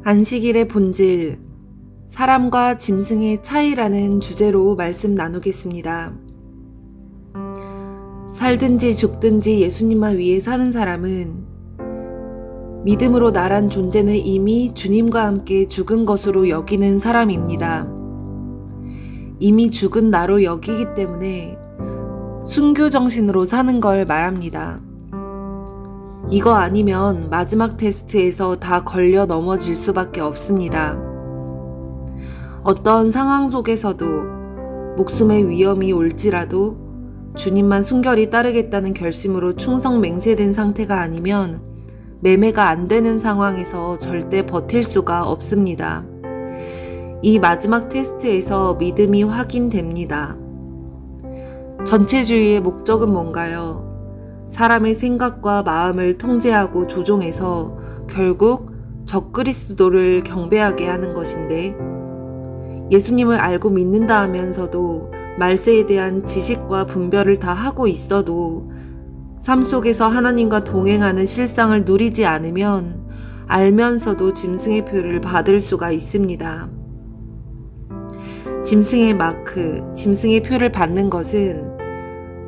안식일의 본질, 사람과 짐승의 차이라는 주제로 말씀 나누겠습니다. 살든지 죽든지 예수님만 위해 사는 사람은 믿음으로 나란 존재는 이미 주님과 함께 죽은 것으로 여기는 사람입니다. 이미 죽은 나로 여기기 때문에 순교 정신으로 사는 걸 말합니다. 이거 아니면 마지막 테스트에서 다 걸려 넘어질 수밖에 없습니다. 어떤 상황 속에서도 목숨의 위험이 올지라도 주님만 순결히 따르겠다는 결심으로 충성 맹세된 상태가 아니면 매매가 안 되는 상황에서 절대 버틸 수가 없습니다. 이 마지막 테스트에서 믿음이 확인됩니다. 전체주의의 목적은 뭔가요? 사람의 생각과 마음을 통제하고 조종해서 결국 적그리스도를 경배하게 하는 것인데, 예수님을 알고 믿는다 하면서도 말세에 대한 지식과 분별을 다 하고 있어도 삶 속에서 하나님과 동행하는 실상을 누리지 않으면 알면서도 짐승의 표를 받을 수가 있습니다. 짐승의 마크, 짐승의 표를 받는 것은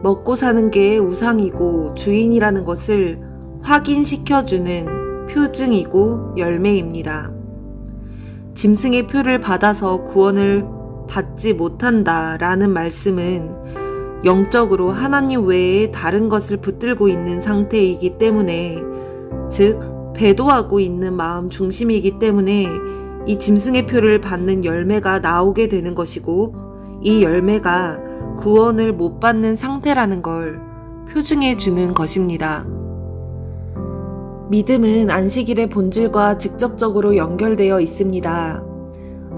먹고 사는 게 우상이고 주인이라는 것을 확인시켜주는 표징이고 열매입니다. 짐승의 표를 받아서 구원을 받지 못한다라는 말씀은 영적으로 하나님 외에 다른 것을 붙들고 있는 상태이기 때문에, 즉 배도하고 있는 마음 중심이기 때문에 이 짐승의 표를 받는 열매가 나오게 되는 것이고, 이 열매가 구원을 못 받는 상태라는 걸 표증해 주는 것입니다. 믿음은 안식일의 본질과 직접적으로 연결되어 있습니다.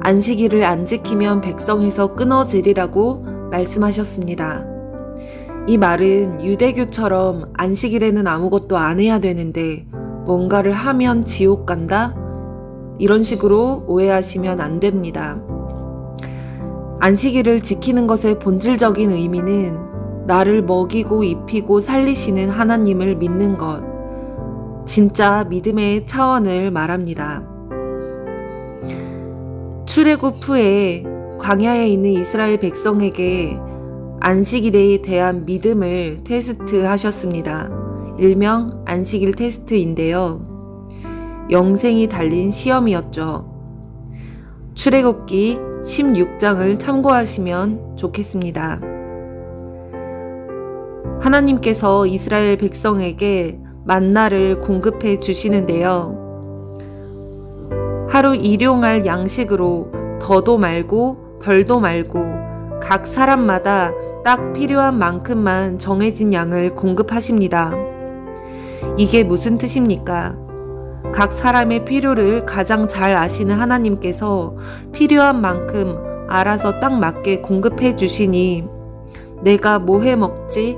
안식일을 안 지키면 백성에서 끊어지리라고 말씀하셨습니다. 이 말은 유대교처럼 안식일에는 아무것도 안 해야 되는데 뭔가를 하면 지옥 간다? 이런 식으로 오해하시면 안 됩니다. 안식일을 지키는 것의 본질적인 의미는 나를 먹이고 입히고 살리시는 하나님을 믿는 것, 진짜 믿음의 차원을 말합니다. 출애굽 후에 광야에 있는 이스라엘 백성에게 안식일에 대한 믿음을 테스트하셨습니다. 일명 안식일 테스트인데요. 영생이 달린 시험이었죠. 출애굽기 16장을 참고하시면 좋겠습니다. 하나님께서 이스라엘 백성에게 만나를 공급해 주시는데요. 하루 일용할 양식으로 더도 말고 덜도 말고 각 사람마다 딱 필요한 만큼만 정해진 양을 공급하십니다. 이게 무슨 뜻입니까? 각 사람의 필요를 가장 잘 아시는 하나님께서 필요한 만큼 알아서 딱 맞게 공급해 주시니 내가 뭐 해 먹지,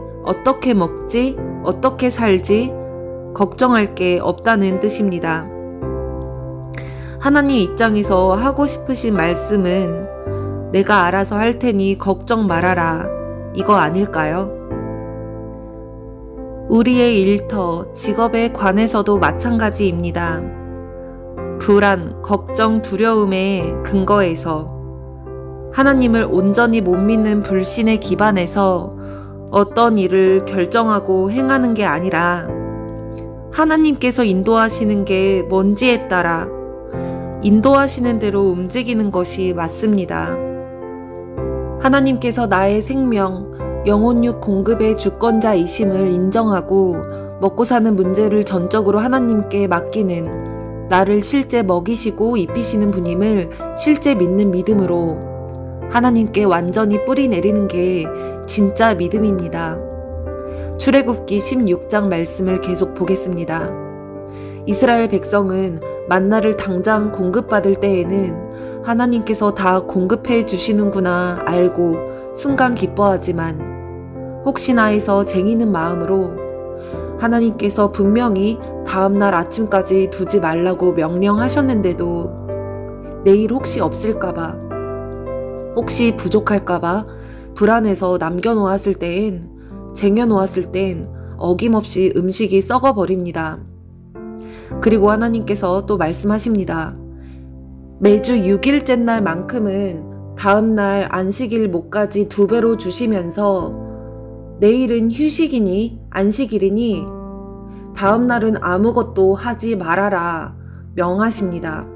어떻게 살지 걱정할 게 없다는 뜻입니다. 하나님 입장에서 하고 싶으신 말씀은 내가 알아서 할 테니 걱정 말아라, 이거 아닐까요? 우리의 일터, 직업에 관해서도 마찬가지입니다. 불안, 걱정, 두려움의 근거에서, 하나님을 온전히 못 믿는 불신에 기반해서 어떤 일을 결정하고 행하는 게 아니라 하나님께서 인도하시는 게 뭔지에 따라 인도하시는 대로 움직이는 것이 맞습니다. 하나님께서 나의 생명, 영혼육 공급의 주권자이심을 인정하고 먹고 사는 문제를 전적으로 하나님께 맡기는, 나를 실제 먹이시고 입히시는 분임을 실제 믿는 믿음으로 하나님께 완전히 뿌리 내리는 게 진짜 믿음입니다. 출애굽기 16장 말씀을 계속 보겠습니다. 이스라엘 백성은 만나를 당장 공급받을 때에는 하나님께서 다 공급해 주시는구나 알고 순간 기뻐하지만, 혹시나 해서 쟁이는 마음으로 하나님께서 분명히 다음날 아침까지 두지 말라고 명령하셨는데도 내일 혹시 없을까봐, 혹시 부족할까봐 불안해서 남겨놓았을 땐, 쟁여놓았을 땐 어김없이 음식이 썩어버립니다. 그리고 하나님께서 또 말씀하십니다. 매주 6일째 날만큼은 다음날 안식일 목까지 2배로 주시면서 내일은 휴식이니 안식일이니 다음날은 아무것도 하지 말아라 명하십니다.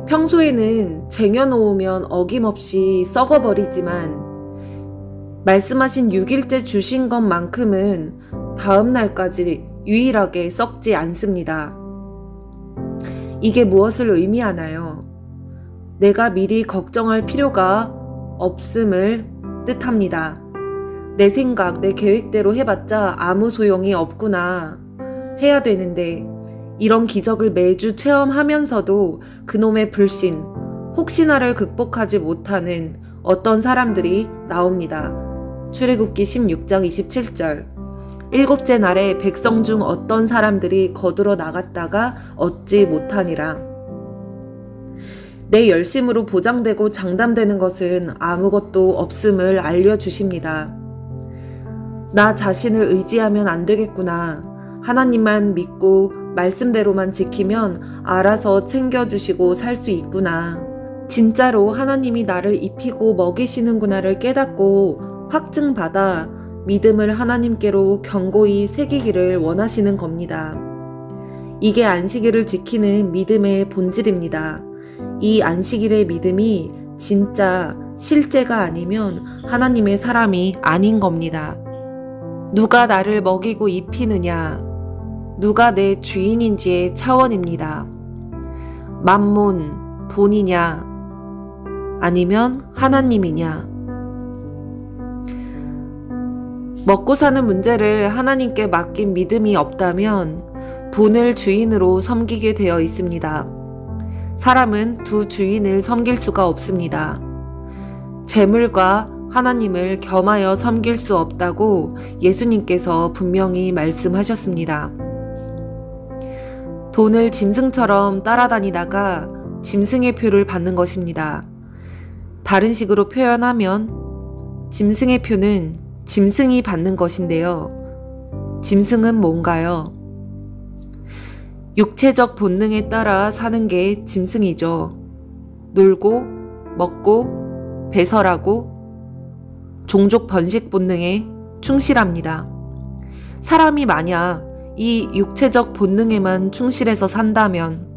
평소에는 쟁여놓으면 어김없이 썩어버리지만 말씀하신 6일째 주신 것만큼은 다음날까지 유일하게 썩지 않습니다. 이게 무엇을 의미하나요? 내가 미리 걱정할 필요가 없음을 뜻합니다. 내 생각, 내 계획대로 해봤자 아무 소용이 없구나 해야 되는데 이런 기적을 매주 체험하면서도 그놈의 불신, 혹시나를 극복하지 못하는 어떤 사람들이 나옵니다. 출애굽기 16장 27절. 7째 날에 백성 중 어떤 사람들이 거두러 나갔다가 얻지 못하니라. 내 열심으로 보장되고 장담되는 것은 아무것도 없음을 알려주십니다. 나 자신을 의지하면 안 되겠구나. 하나님만 믿고 말씀대로만 지키면 알아서 챙겨주시고 살 수 있구나. 진짜로 하나님이 나를 입히고 먹이시는구나를 깨닫고 확증받아 믿음을 하나님께로 견고히 새기기를 원하시는 겁니다. 이게 안식일을 지키는 믿음의 본질입니다. 이 안식일의 믿음이 진짜 실제가 아니면 하나님의 사람이 아닌 겁니다. 누가 나를 먹이고 입히느냐, 누가 내 주인인지의 차원입니다. 만몬, 돈이냐, 아니면 하나님이냐. 먹고 사는 문제를 하나님께 맡긴 믿음이 없다면 돈을 주인으로 섬기게 되어 있습니다. 사람은 두 주인을 섬길 수가 없습니다. 재물과 하나님을 겸하여 섬길 수 없다고 예수님께서 분명히 말씀하셨습니다. 돈을 짐승처럼 따라다니다가 짐승의 표를 받는 것입니다. 다른 식으로 표현하면 짐승의 표는 짐승이 받는 것인데요. 짐승은 뭔가요? 육체적 본능에 따라 사는 게 짐승이죠. 놀고, 먹고, 배설하고, 종족 번식 본능에 충실합니다. 사람이 만약 이 육체적 본능에만 충실해서 산다면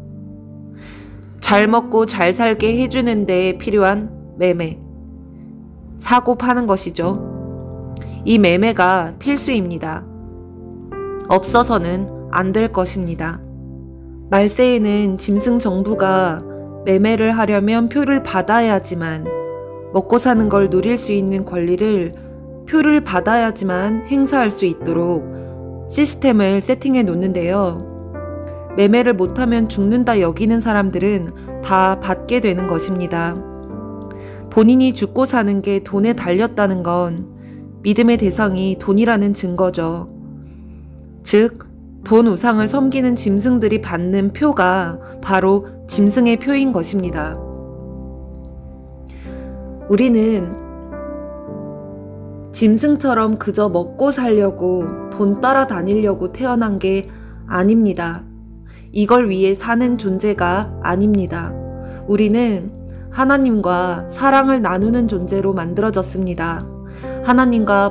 잘 먹고 잘 살게 해주는 데 필요한 매매, 사고 파는 것이죠. 이 매매가 필수입니다. 없어서는 안 될 것입니다. 말세에는 짐승 정부가 매매를 하려면 표를 받아야지만 먹고 사는 걸 누릴 수 있는 권리를 표를 받아야지만 행사할 수 있도록 시스템을 세팅해 놓는데요. 매매를 못하면 죽는다 여기는 사람들은 다 받게 되는 것입니다. 본인이 죽고 사는 게 돈에 달렸다는 건 믿음의 대상이 돈이라는 증거죠. 즉, 돈 우상을 섬기는 짐승들이 받는 표가 바로 짐승의 표인 것입니다. 우리는 짐승처럼 그저 먹고 살려고 돈 따라다니려고 태어난 게 아닙니다. 이걸 위해 사는 존재가 아닙니다. 우리는 하나님과 사랑을 나누는 존재로 만들어졌습니다. 하나님과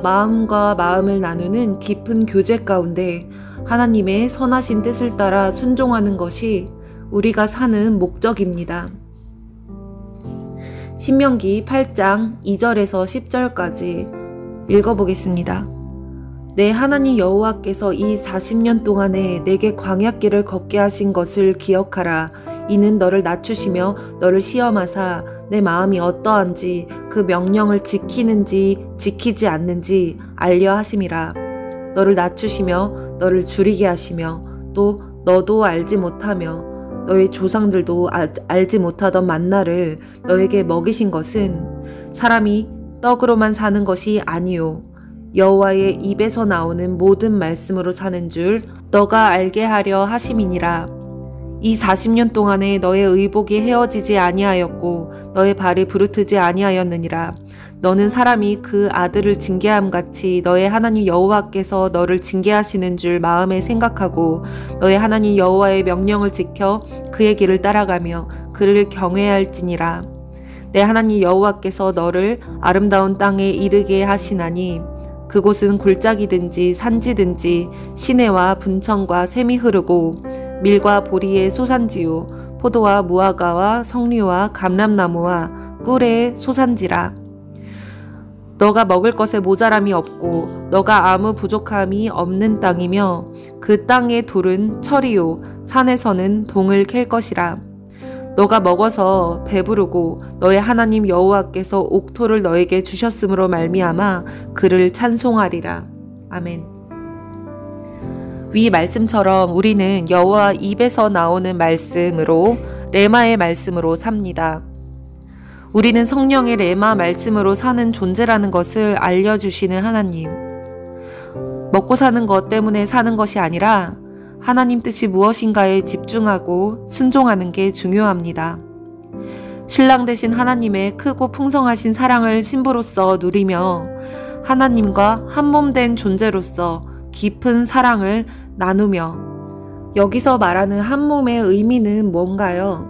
마음을 나누는 깊은 교제 가운데 하나님의 선하신 뜻을 따라 순종하는 것이 우리가 사는 목적입니다. 신명기 8장 2절에서 10절까지 읽어보겠습니다. 내 하나님 여호와께서 이 40년 동안에 내게 광야길을 걷게 하신 것을 기억하라. 이는 너를 낮추시며 너를 시험하사 내 마음이 어떠한지 그 명령을 지키는지 지키지 않는지 알려 하심이라. 너를 낮추시며 너를 줄이게 하시며 또 너도 알지 못하며 너의 조상들도 알지 못하던 만나를 너에게 먹이신 것은 사람이 떡으로만 사는 것이 아니요 여호와의 입에서 나오는 모든 말씀으로 사는 줄 너가 알게 하려 하심이니라. 이 40년 동안에 너의 의복이 헤어지지 아니하였고 너의 발이 부르트지 아니하였느니라. 너는 사람이 그 아들을 징계함 같이 너의 하나님 여호와께서 너를 징계하시는 줄 마음에 생각하고 너의 하나님 여호와의 명령을 지켜 그의 길을 따라가며 그를 경외할지니라. 내 하나님 여호와께서 너를 아름다운 땅에 이르게 하시나니 그곳은 골짜기든지 산지든지 시내와 분천과 샘이 흐르고 밀과 보리의 소산지요 포도와 무화과와 석류와 감람나무와 꿀의 소산지라. 너가 먹을 것에 모자람이 없고 너가 아무 부족함이 없는 땅이며 그 땅의 돌은 철이요 산에서는 동을 캘 것이라. 너가 먹어서 배부르고 너의 하나님 여호와께서 옥토를 너에게 주셨으므로 말미암아 그를 찬송하리라. 아멘. 위 말씀처럼 우리는 여호와 입에서 나오는 말씀으로 레마의 말씀으로 삽니다. 우리는 성령의 레마 말씀으로 사는 존재라는 것을 알려주시는 하나님. 먹고 사는 것 때문에 사는 것이 아니라 하나님 뜻이 무엇인가에 집중하고 순종하는 게 중요합니다. 신랑 되신 하나님의 크고 풍성하신 사랑을 신부로서 누리며 하나님과 한몸된 존재로서 깊은 사랑을 나누며. 여기서 말하는 한몸의 의미는 뭔가요?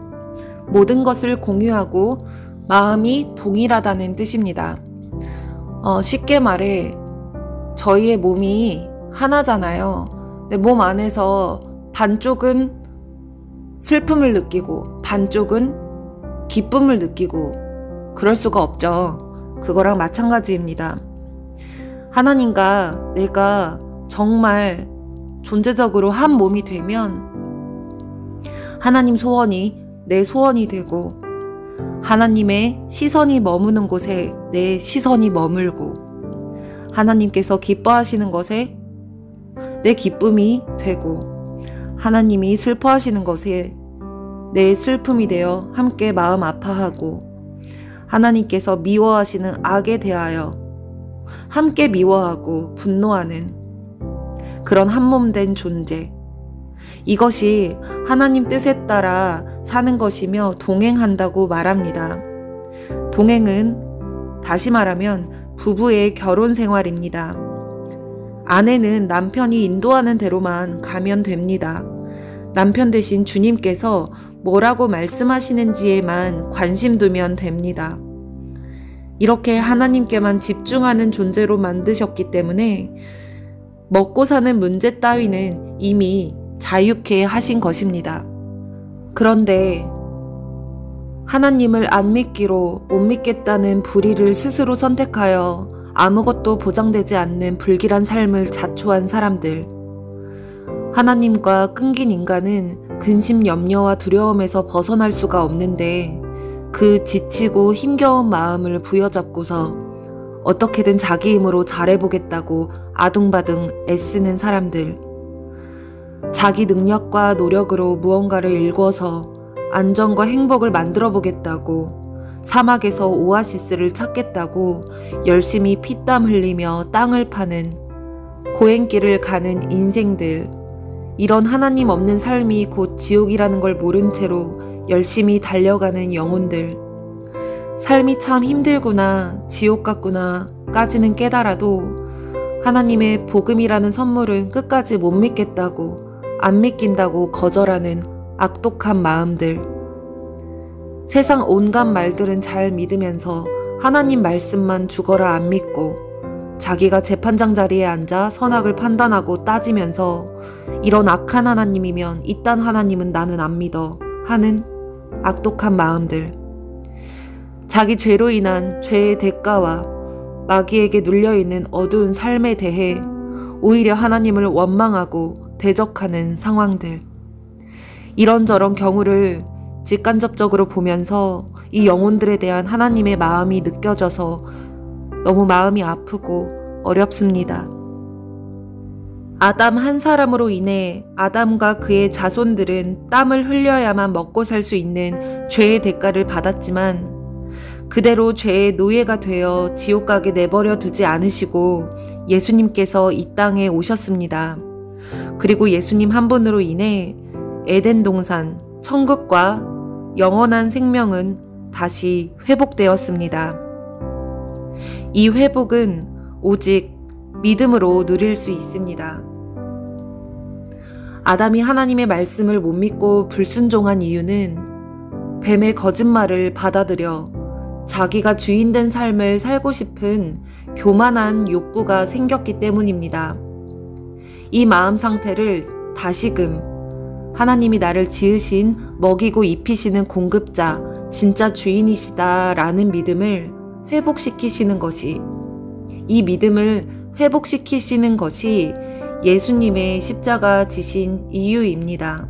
모든 것을 공유하고 마음이 동일하다는 뜻입니다. 쉽게 말해 저희의 몸이 하나잖아요. 내 몸 안에서 반쪽은 슬픔을 느끼고 반쪽은 기쁨을 느끼고 그럴 수가 없죠. 그거랑 마찬가지입니다. 하나님과 내가 정말 존재적으로 한 몸이 되면 하나님 소원이 내 소원이 되고 하나님의 시선이 머무는 곳에 내 시선이 머물고 하나님께서 기뻐하시는 것에 내 기쁨이 되고 하나님이 슬퍼하시는 것에 내 슬픔이 되어 함께 마음 아파하고 하나님께서 미워하시는 악에 대하여 함께 미워하고 분노하는 그런 한몸된 존재. 이것이 하나님 뜻에 따라 사는 것이며 동행한다고 말합니다. 동행은 다시 말하면 부부의 결혼 생활입니다. 아내는 남편이 인도하는 대로만 가면 됩니다. 남편 대신 주님께서 뭐라고 말씀하시는지에만 관심 두면 됩니다. 이렇게 하나님께만 집중하는 존재로 만드셨기 때문에 먹고 사는 문제 따위는 이미 자유케 하신 것입니다. 그런데 하나님을 안 믿기로 못 믿겠다는 불의를 스스로 선택하여 아무것도 보장되지 않는 불길한 삶을 자초한 사람들. 하나님과 끊긴 인간은 근심 염려와 두려움에서 벗어날 수가 없는데 그 지치고 힘겨운 마음을 부여잡고서 어떻게든 자기 힘으로 잘해보겠다고 아둥바둥 애쓰는 사람들. 자기 능력과 노력으로 무언가를 일궈서 안정과 행복을 만들어 보겠다고 사막에서 오아시스를 찾겠다고 열심히 피땀 흘리며 땅을 파는 고행길을 가는 인생들. 이런 하나님 없는 삶이 곧 지옥이라는 걸 모른 채로 열심히 달려가는 영혼들. 삶이 참 힘들구나, 지옥 같구나 까지는 깨달아도 하나님의 복음이라는 선물은 끝까지 못 믿겠다고 안 믿긴다고 거절하는 악독한 마음들. 세상 온갖 말들은 잘 믿으면서 하나님 말씀만 죽어라 안 믿고 자기가 재판장 자리에 앉아 선악을 판단하고 따지면서 이런 악한 하나님이면 이딴 하나님은 나는 안 믿어 하는 악독한 마음들. 자기 죄로 인한 죄의 대가와 마귀에게 눌려있는 어두운 삶에 대해 오히려 하나님을 원망하고 대적하는 상황들. 이런저런 경우를 직간접적으로 보면서 이 영혼들에 대한 하나님의 마음이 느껴져서 너무 마음이 아프고 어렵습니다. 아담 한 사람으로 인해 아담과 그의 자손들은 땀을 흘려야만 먹고 살 수 있는 죄의 대가를 받았지만 그대로 죄의 노예가 되어 지옥 가게 내버려 두지 않으시고 예수님께서 이 땅에 오셨습니다. 그리고 예수님 한 분으로 인해 에덴 동산, 천국과 영원한 생명은 다시 회복되었습니다. 이 회복은 오직 믿음으로 누릴 수 있습니다. 아담이 하나님의 말씀을 못 믿고 불순종한 이유는 뱀의 거짓말을 받아들여 자기가 주인된 삶을 살고 싶은 교만한 욕구가 생겼기 때문입니다. 이 마음 상태를 다시금 하나님이 나를 지으신 먹이고 입히시는 공급자, 진짜 주인이시다 라는 믿음을 회복시키시는 것이, 이 믿음을 회복시키시는 것이 예수님의 십자가 지신 이유입니다.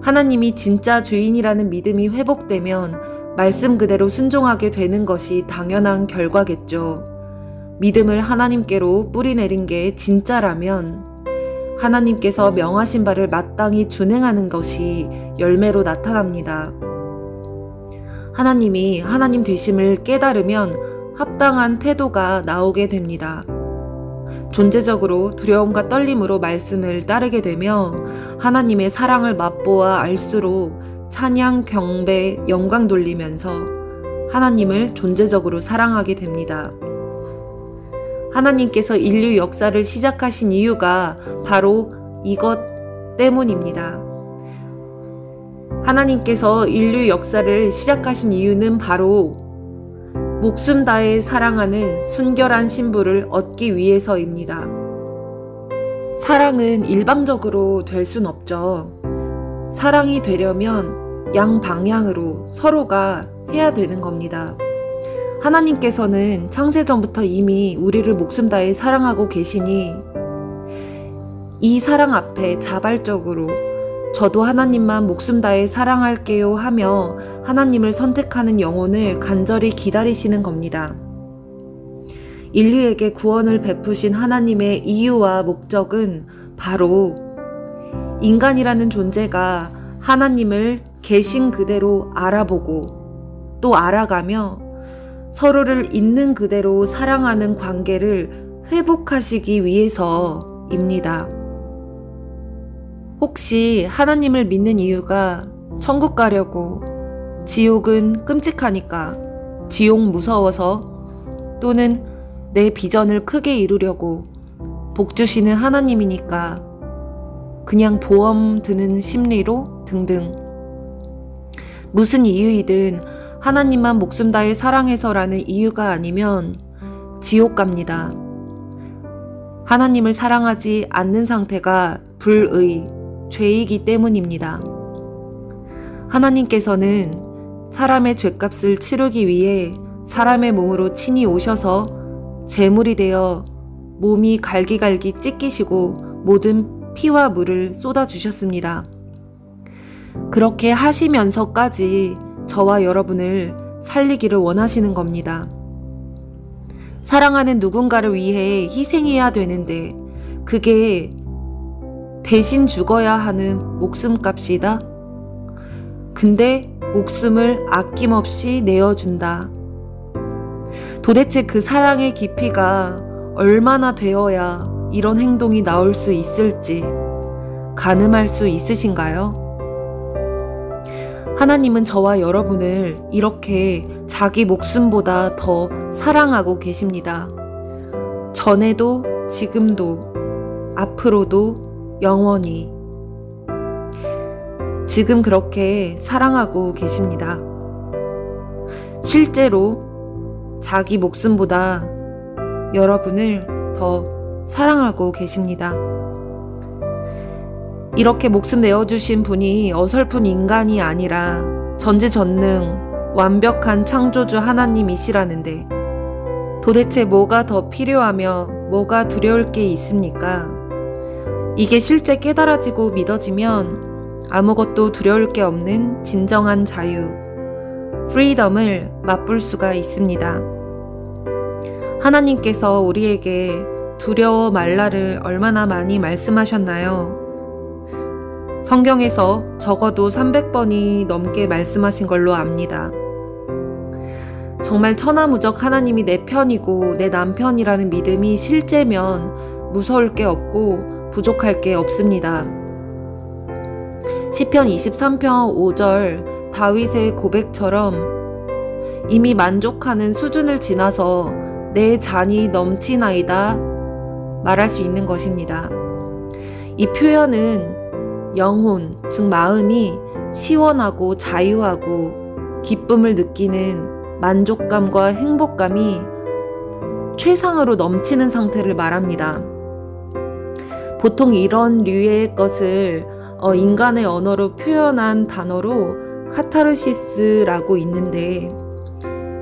하나님이 진짜 주인이라는 믿음이 회복되면 말씀 그대로 순종하게 되는 것이 당연한 결과겠죠. 믿음을 하나님께로 뿌리내린 게 진짜라면 하나님께서 명하신 바를 마땅히 준행하는 것이 열매로 나타납니다. 하나님이 하나님 되심을 깨달으면 합당한 태도가 나오게 됩니다. 존재적으로 두려움과 떨림으로 말씀을 따르게 되며 하나님의 사랑을 맛보아 알수록 찬양, 경배, 영광 돌리면서 하나님을 존재적으로 사랑하게 됩니다. 하나님께서 인류 역사를 시작하신 이유가 바로 이것 때문입니다. 하나님께서 인류 역사를 시작하신 이유는 바로 목숨 다해 사랑하는 순결한 신부를 얻기 위해서입니다. 사랑은 일방적으로 될 순 없죠. 사랑이 되려면 양방향으로 서로가 해야 되는 겁니다. 하나님께서는 창세전부터 이미 우리를 목숨 다해 사랑하고 계시니 이 사랑 앞에 자발적으로 저도 하나님만 목숨 다해 사랑할게요 하며 하나님을 선택하는 영혼을 간절히 기다리시는 겁니다. 인류에게 구원을 베푸신 하나님의 이유와 목적은 바로 인간이라는 존재가 하나님을 계신 그대로 알아보고 또 알아가며 서로를 있는 그대로 사랑하는 관계를 회복하시기 위해서입니다. 혹시 하나님을 믿는 이유가 천국 가려고, 지옥은 끔찍하니까, 지옥 무서워서, 또는 내 비전을 크게 이루려고, 복 주시는 하나님이니까, 그냥 보험 드는 심리로 등등. 무슨 이유이든 하나님만 목숨 다해 사랑해서라는 이유가 아니면 지옥 갑니다. 하나님을 사랑하지 않는 상태가 불의, 죄이기 때문입니다. 하나님께서는 사람의 죄값을 치르기 위해 사람의 몸으로 친히 오셔서 제물이 되어 몸이 갈기갈기 찢기시고 모든 피와 물을 쏟아주셨습니다. 그렇게 하시면서까지 저와 여러분을 살리기를 원하시는 겁니다. 사랑하는 누군가를 위해 희생해야 되는데 그게 대신 죽어야 하는 목숨값이다. 근데 목숨을 아낌없이 내어준다. 도대체 그 사랑의 깊이가 얼마나 되어야 이런 행동이 나올 수 있을지 가늠할 수 있으신가요? 하나님은 저와 여러분을 이렇게 자기 목숨보다 더 사랑하고 계십니다. 전에도, 지금도, 앞으로도, 영원히. 지금 그렇게 사랑하고 계십니다. 실제로 자기 목숨보다 여러분을 더 사랑하고 계십니다. 이렇게 목숨 내어주신 분이 어설픈 인간이 아니라 전지전능 완벽한 창조주 하나님이시라는데 도대체 뭐가 더 필요하며 뭐가 두려울 게 있습니까? 이게 실제 깨달아지고 믿어지면 아무것도 두려울 게 없는 진정한 자유, 프리덤을 맛볼 수가 있습니다. 하나님께서 우리에게 두려워 말라를 얼마나 많이 말씀하셨나요? 성경에서 적어도 300번이 넘게 말씀하신 걸로 압니다. 정말 천하무적 하나님이 내 편이고 내 남편이라는 믿음이 실제면 무서울 게 없고 부족할 게 없습니다. 시편 23편 5절 다윗의 고백처럼 이미 만족하는 수준을 지나서 내 잔이 넘치나이다 말할 수 있는 것입니다. 이 표현은 영혼, 즉 마음이 시원하고 자유하고 기쁨을 느끼는 만족감과 행복감이 최상으로 넘치는 상태를 말합니다. 보통 이런 류의 것을 인간의 언어로 표현한 단어로 카타르시스라고 있는데,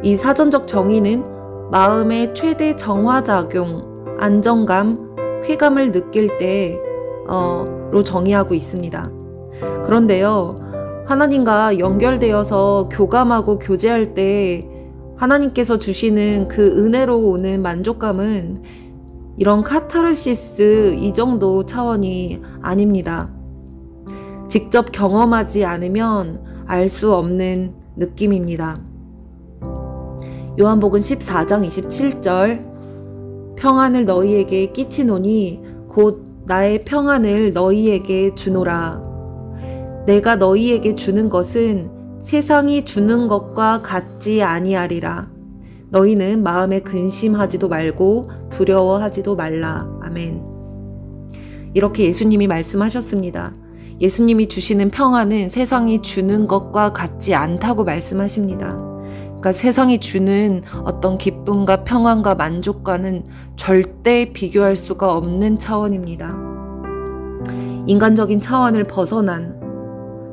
이 사전적 정의는 마음의 최대 정화작용, 안정감, 쾌감을 느낄 때로 정의하고 있습니다. 그런데요, 하나님과 연결되어서 교감하고 교제할 때 하나님께서 주시는 그 은혜로 오는 만족감은 이런 카타르시스 이 정도 차원이 아닙니다. 직접 경험하지 않으면 알 수 없는 느낌입니다. 요한복음 14장 27절, 평안을 너희에게 끼치노니 곧 나의 평안을 너희에게 주노라. 내가 너희에게 주는 것은 세상이 주는 것과 같지 아니하리라. 너희는 마음에 근심하지도 말고 두려워하지도 말라. 아멘. 이렇게 예수님이 말씀하셨습니다. 예수님이 주시는 평안은 세상이 주는 것과 같지 않다고 말씀하십니다. 그러니까 세상이 주는 어떤 기쁨과 평안과 만족과는 절대 비교할 수가 없는 차원입니다. 인간적인 차원을 벗어난,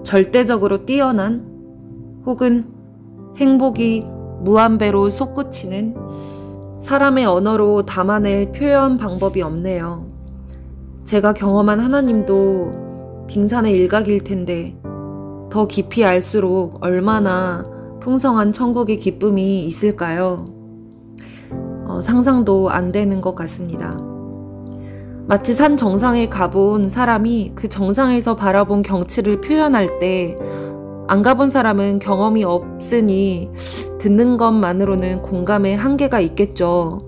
절대적으로 뛰어난, 혹은 행복이 무한배로 솟구치는, 사람의 언어로 담아낼 표현 방법이 없네요. 제가 경험한 하나님도 빙산의 일각일 텐데 더 깊이 알수록 얼마나 풍성한 천국의 기쁨이 있을까요? 상상도 안 되는 것 같습니다. 마치 산 정상에 가본 사람이 그 정상에서 바라본 경치를 표현할 때 안 가본 사람은 경험이 없으니 듣는 것만으로는 공감의 한계가 있겠죠.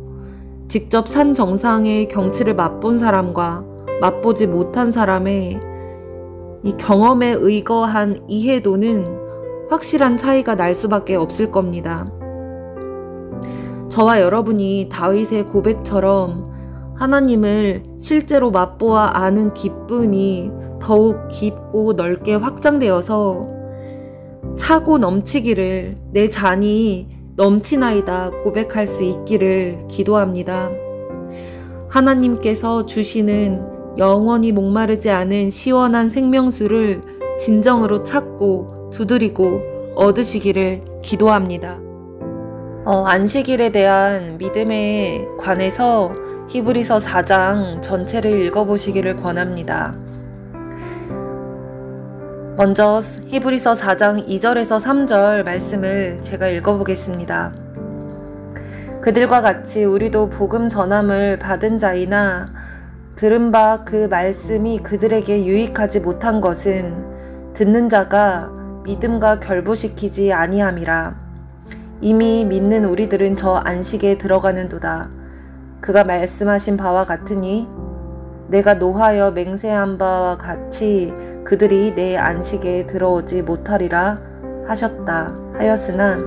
직접 산 정상의 경치를 맛본 사람과 맛보지 못한 사람의 이 경험에 의거한 이해도는 확실한 차이가 날 수밖에 없을 겁니다. 저와 여러분이 다윗의 고백처럼 하나님을 실제로 맛보아 아는 기쁨이 더욱 깊고 넓게 확장되어서 차고 넘치기를, 내 잔이 넘치나이다 고백할 수 있기를 기도합니다. 하나님께서 주시는 영원히 목마르지 않은 시원한 생명수를 진정으로 찾고 두드리고 얻으시기를 기도합니다. 안식일에 대한 믿음에 관해서 히브리서 4장 전체를 읽어보시기를 권합니다. 먼저 히브리서 4장 2절에서 3절 말씀을 제가 읽어보겠습니다. 그들과 같이 우리도 복음 전함을 받은 자이나 들은 바 그 말씀이 그들에게 유익하지 못한 것은 듣는 자가 믿음과 결부시키지 아니함이라. 이미 믿는 우리들은 저 안식에 들어가는도다. 그가 말씀하신 바와 같으니 내가 노하여 맹세한 바와 같이 그들이 내 안식에 들어오지 못하리라 하셨다 하였으나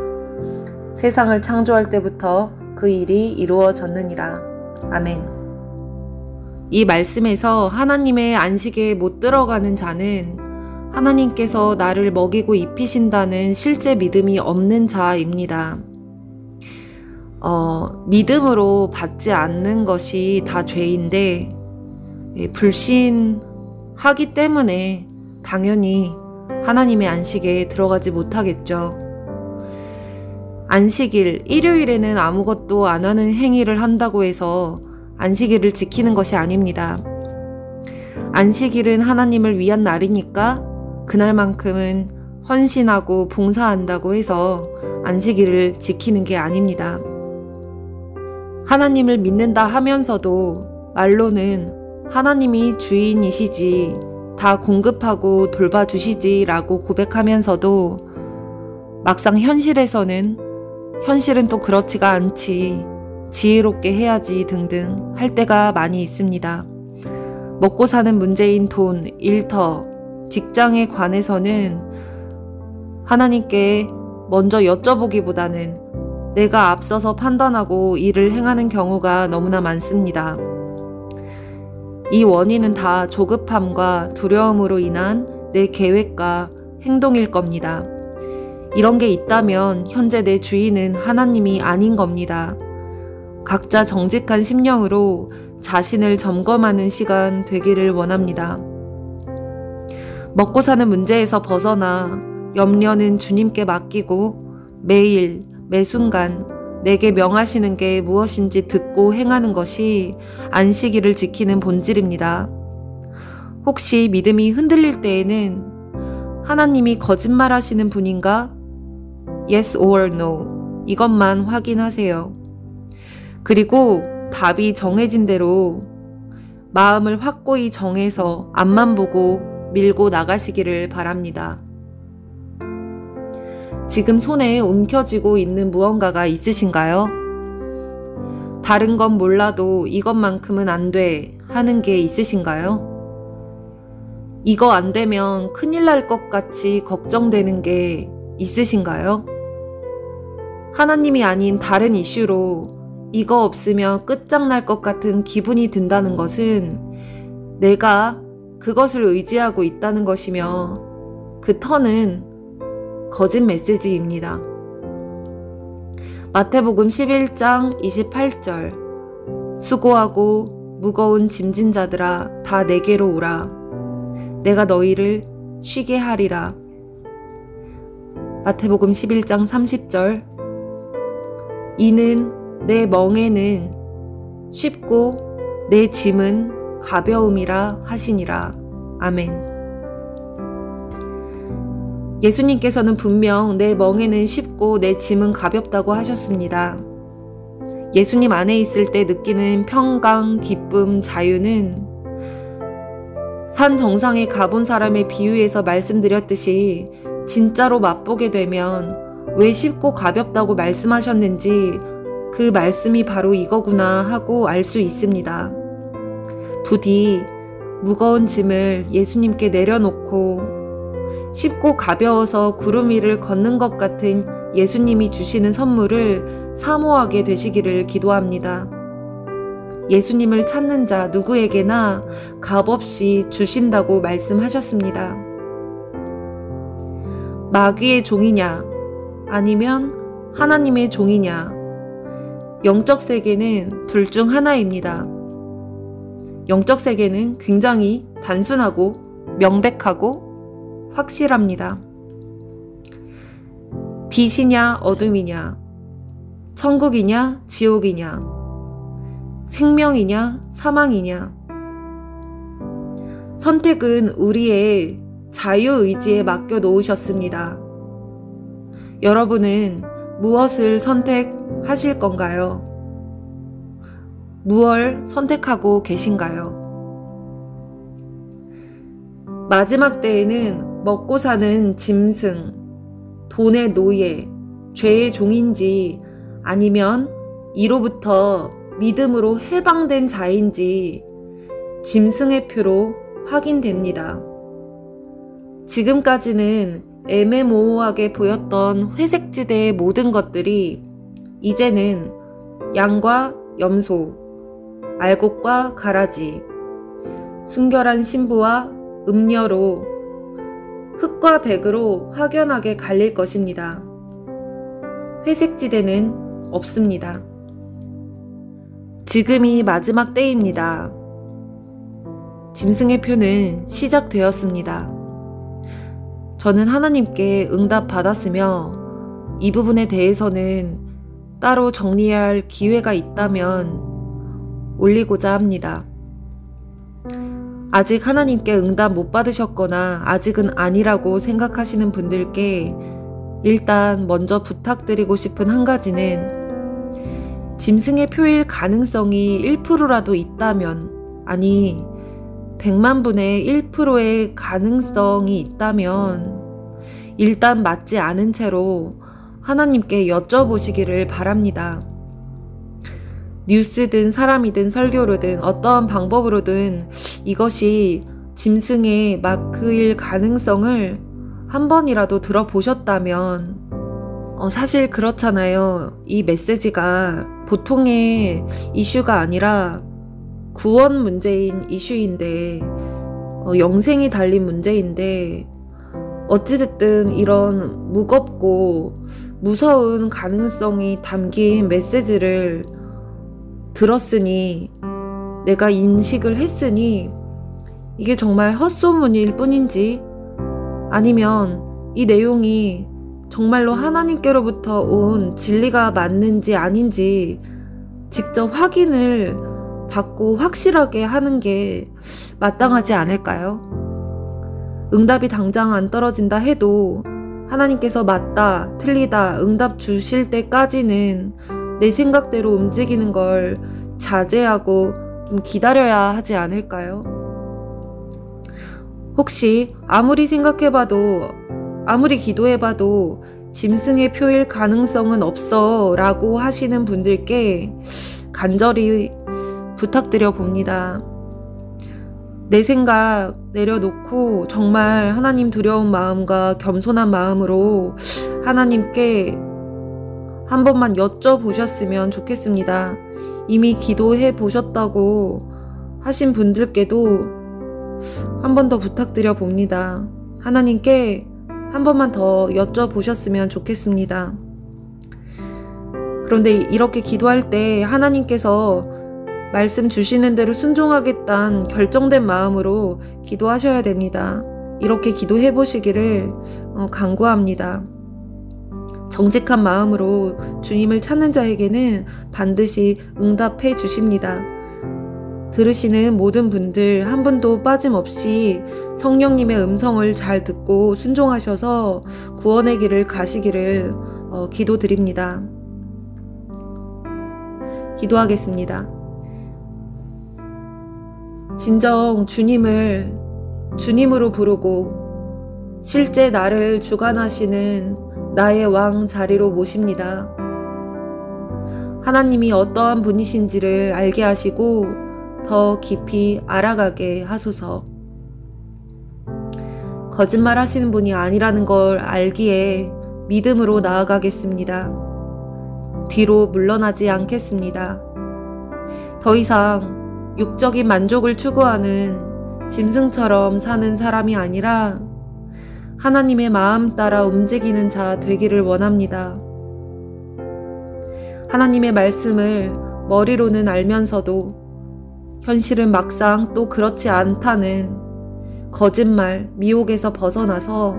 세상을 창조할 때부터 그 일이 이루어졌느니라. 아멘. 이 말씀에서 하나님의 안식에 못 들어가는 자는 하나님께서 나를 먹이고 입히신다는 실제 믿음이 없는 자입니다. 믿음으로 받지 않는 것이 다 죄인데 불신하기 때문에 당연히 하나님의 안식에 들어가지 못하겠죠. 안식일, 일요일에는 아무것도 안 하는 행위를 한다고 해서 안식일을 지키는 것이 아닙니다. 안식일은 하나님을 위한 날이니까 그날만큼은 헌신하고 봉사한다고 해서 안식일을 지키는 게 아닙니다. 하나님을 믿는다 하면서도 말로는 하나님이 주인이시지, 다 공급하고 돌봐주시지 라고 고백하면서도 막상 현실은 또 그렇지가 않지, 지혜롭게 해야지 등등 할 때가 많이 있습니다. 먹고 사는 문제인 돈, 일터, 직장에 관해서는 하나님께 먼저 여쭤보기보다는 내가 앞서서 판단하고 일을 행하는 경우가 너무나 많습니다. 이 원인은 다 조급함과 두려움으로 인한 내 계획과 행동일 겁니다. 이런 게 있다면 현재 내 주인은 하나님이 아닌 겁니다. 각자 정직한 심령으로 자신을 점검하는 시간 되기를 원합니다. 먹고 사는 문제에서 벗어나 염려는 주님께 맡기고 매일 매순간 내게 명하시는 게 무엇인지 듣고 행하는 것이 안식일을 지키는 본질입니다. 혹시 믿음이 흔들릴 때에는 하나님이 거짓말하시는 분인가? Yes or no 이것만 확인하세요. 그리고 답이 정해진 대로 마음을 확고히 정해서 앞만 보고 밀고 나가시기를 바랍니다. 지금 손에 움켜쥐고 있는 무언가가 있으신가요? 다른 건 몰라도 이것만큼은 안 돼 하는 게 있으신가요? 이거 안 되면 큰일 날 것 같이 걱정되는 게 있으신가요? 하나님이 아닌 다른 이슈로 이거 없으면 끝장날 것 같은 기분이 든다는 것은 내가 그것을 의지하고 있다는 것이며 그 터는 거짓 메시지입니다. 마태복음 11장 28절 수고하고 무거운 짐진 자들아 다 내게로 오라 내가 너희를 쉬게 하리라. 마태복음 11장 30절 이는 내 멍에는 쉽고 내 짐은 가벼움이라 하시니라. 아멘. 예수님께서는 분명 내 멍에는 쉽고 내 짐은 가볍다고 하셨습니다. 예수님 안에 있을 때 느끼는 평강, 기쁨, 자유는 산 정상에 가본 사람의 비유에서 말씀드렸듯이 진짜로 맛보게 되면 왜 쉽고 가볍다고 말씀하셨는지 그 말씀이 바로 이거구나 하고 알 수 있습니다. 부디 무거운 짐을 예수님께 내려놓고 쉽고 가벼워서 구름 위를 걷는 것 같은 예수님이 주시는 선물을 사모하게 되시기를 기도합니다. 예수님을 찾는 자 누구에게나 값없이 주신다고 말씀하셨습니다. 마귀의 종이냐 아니면 하나님의 종이냐 영적 세계는 둘 중 하나입니다. 영적 세계는 굉장히 단순하고 명백하고 확실합니다. 빛이냐 어둠이냐 천국이냐 지옥이냐 생명이냐 사망이냐 선택은 우리의 자유의지에 맡겨 놓으셨습니다. 여러분은 무엇을 선택하실 건가요? 무엇을 선택하고 계신가요? 마지막 때에는 먹고 사는 짐승, 돈의 노예, 죄의 종인지 아니면 이로부터 믿음으로 해방된 자인지 짐승의 표로 확인됩니다. 지금까지는 애매모호하게 보였던 회색지대의 모든 것들이 이제는 양과 염소, 알곡과 가라지, 순결한 신부와 음녀로 흑과 백으로 확연하게 갈릴 것입니다. 회색지대는 없습니다. 지금이 마지막 때입니다. 짐승의 표는 시작되었습니다. 저는 하나님께 응답받았으며 이 부분에 대해서는 따로 정리해야 할 기회가 있다면 올리고자 합니다. 아직 하나님께 응답 못 받으셨거나 아직은 아니라고 생각하시는 분들께 일단 먼저 부탁드리고 싶은 한 가지는 짐승의 표일 가능성이 1%라도 있다면 아니 100만 분의 1%의 가능성이 있다면 일단 맞지 않은 채로 하나님께 여쭤보시기를 바랍니다. 뉴스든 사람이든 설교로든 어떠한 방법으로든 이것이 짐승의 마크일 가능성을 한 번이라도 들어보셨다면 사실 그렇잖아요. 이 메시지가 보통의 이슈가 아니라 구원 문제인 이슈인데, 영생이 달린 문제인데, 어찌됐든 이런 무겁고 무서운 가능성이 담긴 메시지를 들었으니, 내가 인식을 했으니, 이게 정말 헛소문일 뿐인지, 아니면 이 내용이 정말로 하나님께로부터 온 진리가 맞는지 아닌지 직접 확인을 받고 확실하게 하는 게 마땅하지 않을까요? 응답이 당장 안 떨어진다 해도 하나님께서 맞다, 틀리다, 응답 주실 때까지는 내 생각대로 움직이는 걸 자제하고 좀 기다려야 하지 않을까요? 혹시 아무리 생각해봐도, 아무리 기도해봐도 짐승의 표일 가능성은 없어 라고 하시는 분들께 간절히 부탁드려 봅니다. 내 생각 내려놓고 정말 하나님 두려운 마음과 겸손한 마음으로 하나님께 한 번만 여쭤보셨으면 좋겠습니다. 이미 기도해 보셨다고 하신 분들께도 한 번 더 부탁드려 봅니다. 하나님께 한 번만 더 여쭤보셨으면 좋겠습니다. 그런데 이렇게 기도할 때 하나님께서 말씀 주시는 대로 순종하겠다는 결정된 마음으로 기도하셔야 됩니다. 이렇게 기도해 보시기를 간구합니다. 정직한 마음으로 주님을 찾는 자에게는 반드시 응답해 주십니다. 들으시는 모든 분들 한 분도 빠짐없이 성령님의 음성을 잘 듣고 순종하셔서 구원의 길을 가시기를 기도드립니다. 기도하겠습니다. 진정 주님을 주님으로 부르고 실제 나를 주관하시는 나의 왕 자리로 모십니다. 하나님이 어떠한 분이신지를 알게 하시고 더 깊이 알아가게 하소서. 거짓말 하시는 분이 아니라는 걸 알기에 믿음으로 나아가겠습니다. 뒤로 물러나지 않겠습니다. 더 이상 육적인 만족을 추구하는 짐승처럼 사는 사람이 아니라 하나님의 마음 따라 움직이는 자 되기를 원합니다. 하나님의 말씀을 머리로는 알면서도 현실은 막상 또 그렇지 않다는 거짓말, 미혹에서 벗어나서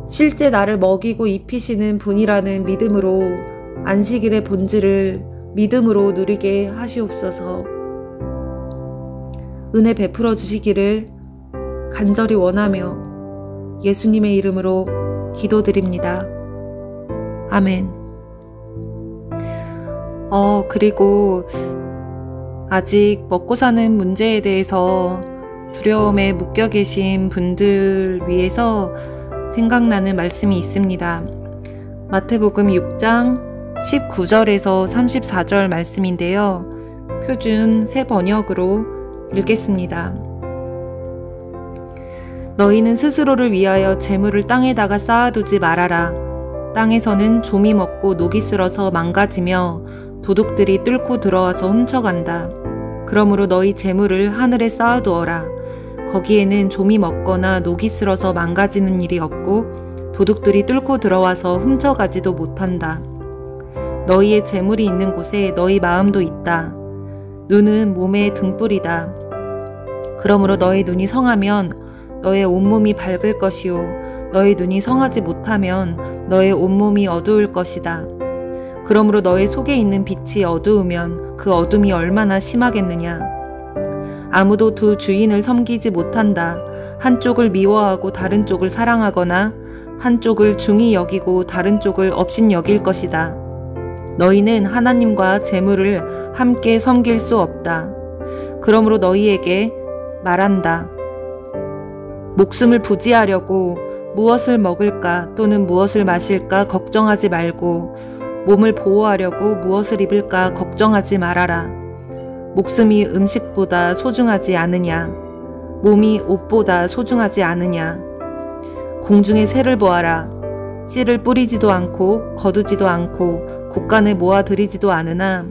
실제 나를 먹이고 입히시는 분이라는 믿음으로 안식일의 본질을 믿음으로 누리게 하시옵소서. 은혜 베풀어 주시기를 간절히 원하며 예수님의 이름으로 기도드립니다. 아멘. 그리고 아직 먹고 사는 문제에 대해서 두려움에 묶여 계신 분들 위해서 생각나는 말씀이 있습니다. 마태복음 6장 19절에서 34절 말씀인데요. 표준 새 번역으로 읽겠습니다. 너희는 스스로를 위하여 재물을 땅에다가 쌓아두지 말아라. 땅에서는 좀이 먹고 녹이 쓸어서 망가지며 도둑들이 뚫고 들어와서 훔쳐간다. 그러므로 너희 재물을 하늘에 쌓아두어라. 거기에는 좀이 먹거나 녹이 쓸어서 망가지는 일이 없고 도둑들이 뚫고 들어와서 훔쳐가지도 못한다. 너희의 재물이 있는 곳에 너희 마음도 있다. 눈은 몸의 등불이다. 그러므로 너희 눈이 성하면 너의 온몸이 밝을 것이요 너희 눈이 성하지 못하면 너의 온몸이 어두울 것이다. 그러므로 너의 속에 있는 빛이 어두우면 그 어둠이 얼마나 심하겠느냐. 아무도 두 주인을 섬기지 못한다. 한쪽을 미워하고 다른 쪽을 사랑하거나 한쪽을 중히 여기고 다른 쪽을 업신여길 것이다. 너희는 하나님과 재물을 함께 섬길 수 없다. 그러므로 너희에게 말한다. 목숨을 부지하려고 무엇을 먹을까 또는 무엇을 마실까 걱정하지 말고 몸을 보호하려고 무엇을 입을까 걱정하지 말아라. 목숨이 음식보다 소중하지 않으냐? 몸이 옷보다 소중하지 않으냐? 공중의 새를 보아라. 씨를 뿌리지도 않고 거두지도 않고 곡간에 모아들이지도 않으나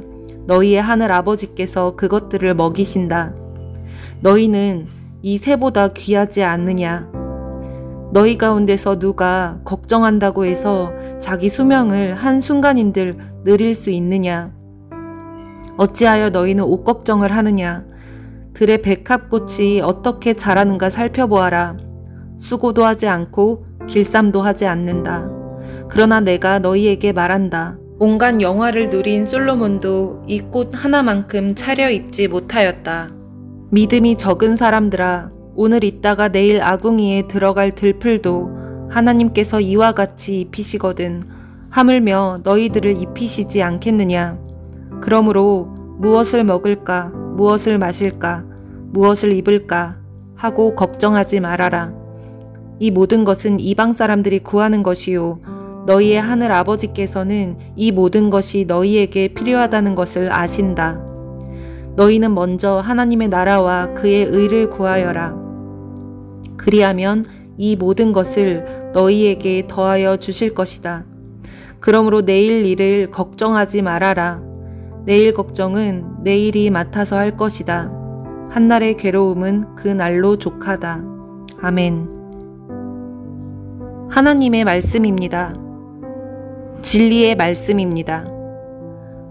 너희의 하늘 아버지께서 그것들을 먹이신다. 너희는 이 새보다 귀하지 않느냐? 너희 가운데서 누가 걱정한다고 해서 자기 수명을 한순간인들 늘릴 수 있느냐? 어찌하여 너희는 옷 걱정을 하느냐? 들의 백합꽃이 어떻게 자라는가 살펴보아라. 수고도 하지 않고 길쌈도 하지 않는다. 그러나 내가 너희에게 말한다. 온갖 영화를 누린 솔로몬도 이 꽃 하나만큼 차려입지 못하였다. 믿음이 적은 사람들아, 오늘 있다가 내일 아궁이에 들어갈 들풀도 하나님께서 이와 같이 입히시거든 하물며 너희들을 입히시지 않겠느냐. 그러므로 무엇을 먹을까, 무엇을 마실까, 무엇을 입을까 하고 걱정하지 말아라. 이 모든 것은 이방 사람들이 구하는 것이요 너희의 하늘 아버지께서는 이 모든 것이 너희에게 필요하다는 것을 아신다. 너희는 먼저 하나님의 나라와 그의 의를 구하여라. 그리하면 이 모든 것을 너희에게 더하여 주실 것이다. 그러므로 내일 일을 걱정하지 말아라. 내일 걱정은 내일이 맡아서 할 것이다. 한날의 괴로움은 그 날로 족하다. 아멘. 하나님의 말씀입니다. 진리의 말씀입니다.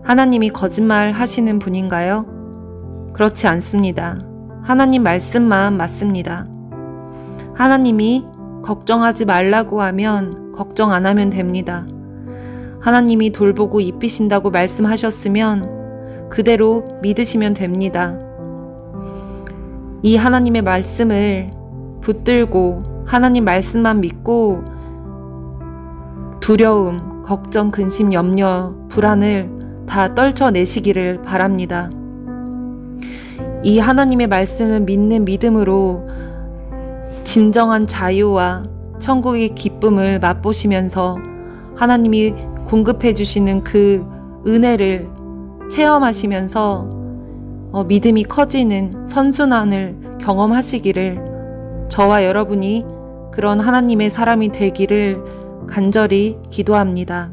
하나님이 거짓말 하시는 분인가요? 그렇지 않습니다. 하나님 말씀만 맞습니다. 하나님이 걱정하지 말라고 하면 걱정 안 하면 됩니다. 하나님이 돌보고 입히신다고 말씀하셨으면 그대로 믿으시면 됩니다. 이 하나님의 말씀을 붙들고 하나님 말씀만 믿고 두려움, 걱정, 근심, 염려, 불안을 다 떨쳐내시기를 바랍니다. 이 하나님의 말씀을 믿는 믿음으로 진정한 자유와 천국의 기쁨을 맛보시면서 하나님이 공급해 주시는 그 은혜를 체험하시면서 믿음이 커지는 선순환을 경험하시기를 저와 여러분이 그런 하나님의 사람이 되기를 간절히 기도합니다.